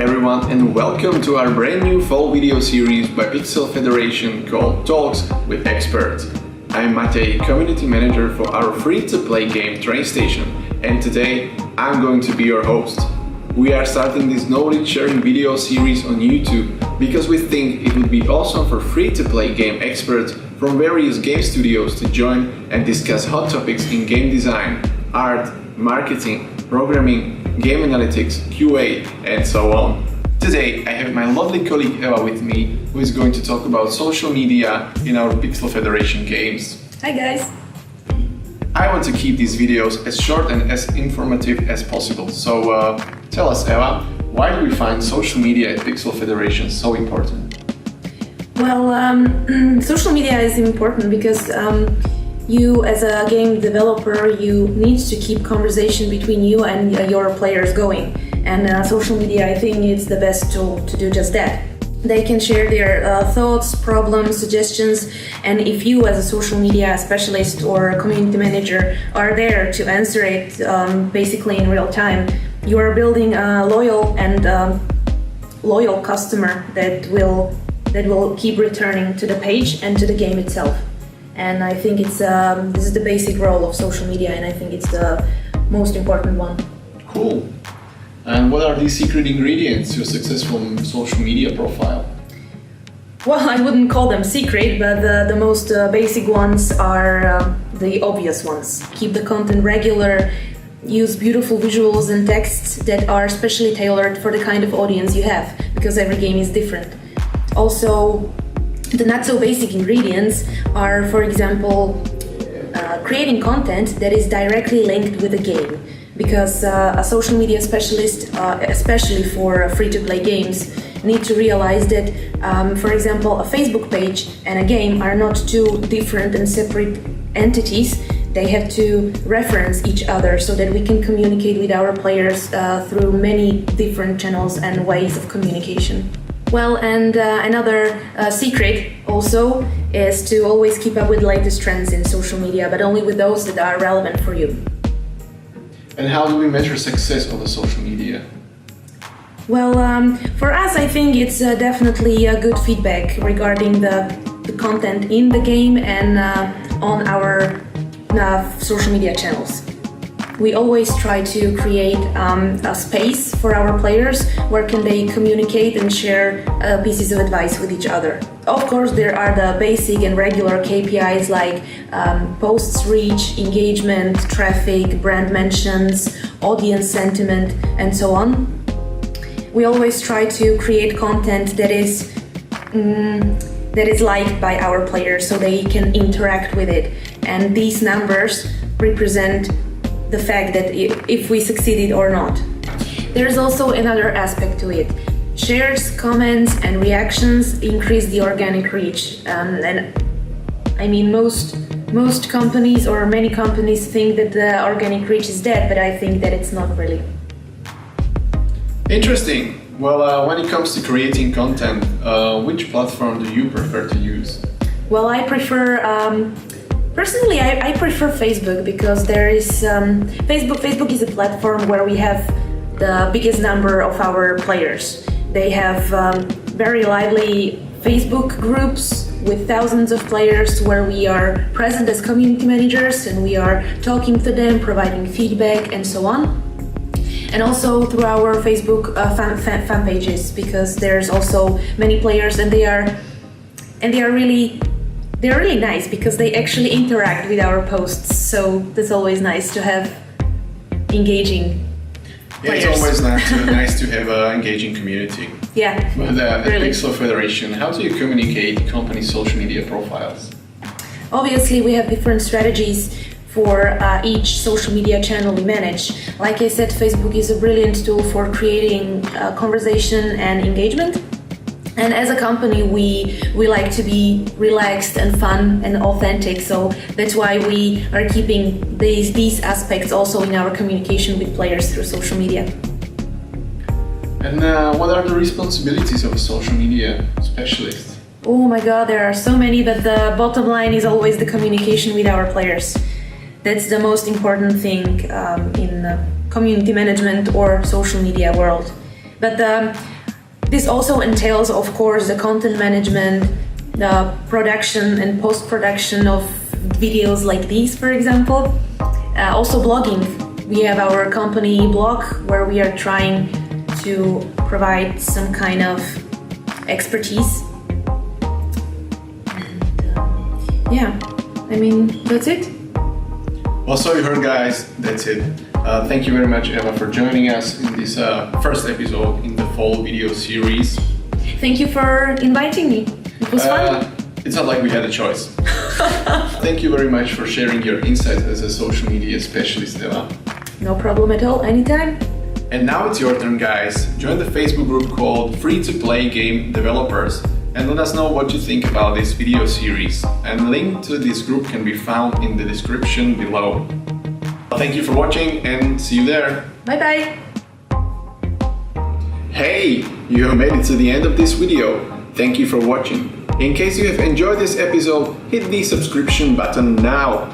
everyone, and welcome to our brand new fall video series by Pixel Federation called Talks with Experts. I'm Matej, Community Manager for our free-to-play game Train Station, and today I'm going to be your host. We are starting this knowledge-sharing video series on YouTube because we think it would be awesome for free-to-play game experts from various game studios to join and discuss hot topics in game design, art, marketing, programming, game analytics, QA, and so on. Today I have my lovely colleague Eva with me, who is going to talk about social media in our Pixel Federation games. Hi guys! I want to keep these videos as short and as informative as possible. So tell us, Eva, why do we find social media at Pixel Federation so important? Well, social media is important because you as a game developer, you need to keep conversation between you and your players going. And social media, I think, is the best tool to do just that. They can share their thoughts, problems, suggestions, and if you as a social media specialist or a community manager are there to answer it basically in real time, you are building a loyal customer that will keep returning to the page and to the game itself. And I think this is the basic role of social media, and I think it's the most important one. Cool. And what are the secret ingredients to a successful social media profile? Well, I wouldn't call them secret, but the most basic ones are the obvious ones. Keep the content regular, use beautiful visuals and texts that are specially tailored for the kind of audience you have, because every game is different. Also, the not so basic ingredients are, for example, creating content that is directly linked with the game. Because a social media specialist, especially for free-to-play games, need to realize that, for example, a Facebook page and a game are not two different and separate entities. They have to reference each other so that we can communicate with our players through many different channels and ways of communication. Well, and another secret also is to always keep up with latest trends in social media, but only with those that are relevant for you. And how do we measure success on the social media? Well, for us, I think it's definitely a good feedback regarding the content in the game and on our social media channels. We always try to create a space for our players where can they communicate and share pieces of advice with each other. Of course, there are the basic and regular KPIs like posts reach, engagement, traffic, brand mentions, audience sentiment, and so on. We always try to create content that is liked by our players so they can interact with it. And these numbers represent the fact that if we succeeded or not. There's also another aspect to it. Shares, comments, and reactions increase the organic reach. And I mean, most companies or many companies think that the organic reach is dead, but I think that it's not really. Interesting. Well, when it comes to creating content, which platform do you prefer to use? Well, I prefer. Personally, I prefer Facebook because there is Facebook is a platform where we have the biggest number of our players. They have very lively Facebook groups with thousands of players where we are present as community managers and we are talking to them, providing feedback and so on. And also through our Facebook fan pages, because there's also many players and they are really nice because they actually interact with our posts, so that's always nice to have engaging players. Yeah, it's always nice to have an engaging community. Yeah, But at really. Pixel Federation, how do you communicate company social media profiles? Obviously, we have different strategies for each social media channel we manage. Like I said, Facebook is a brilliant tool for creating conversation and engagement. And as a company, we like to be relaxed and fun and authentic, so that's why we are keeping these aspects also in our communication with players through social media. And what are the responsibilities of a social media specialist? Oh my god, there are so many, but the bottom line is always the communication with our players. That's the most important thing in community management or social media world. But this also entails, of course, the content management, the production and post-production of videos like these, for example. Also blogging. We have our company blog where we are trying to provide some kind of expertise. And yeah, I mean, that's it. Well, so you heard, guys, that's it. Thank you very much, Eva, for joining us in this first episode in the fall video series. Thank you for inviting me. It was fun. It's not like we had a choice. Thank you very much for sharing your insights as a social media specialist, Eva. No problem at all, anytime. And now it's your turn, guys. Join the Facebook group called Free-to-Play Game Developers and let us know what you think about this video series. And the link to this group can be found in the description below. Thank you for watching and see you there. Bye bye. Hey, you have made it to the end of this video. Thank you for watching. In case you have enjoyed this episode, hit the subscription button now.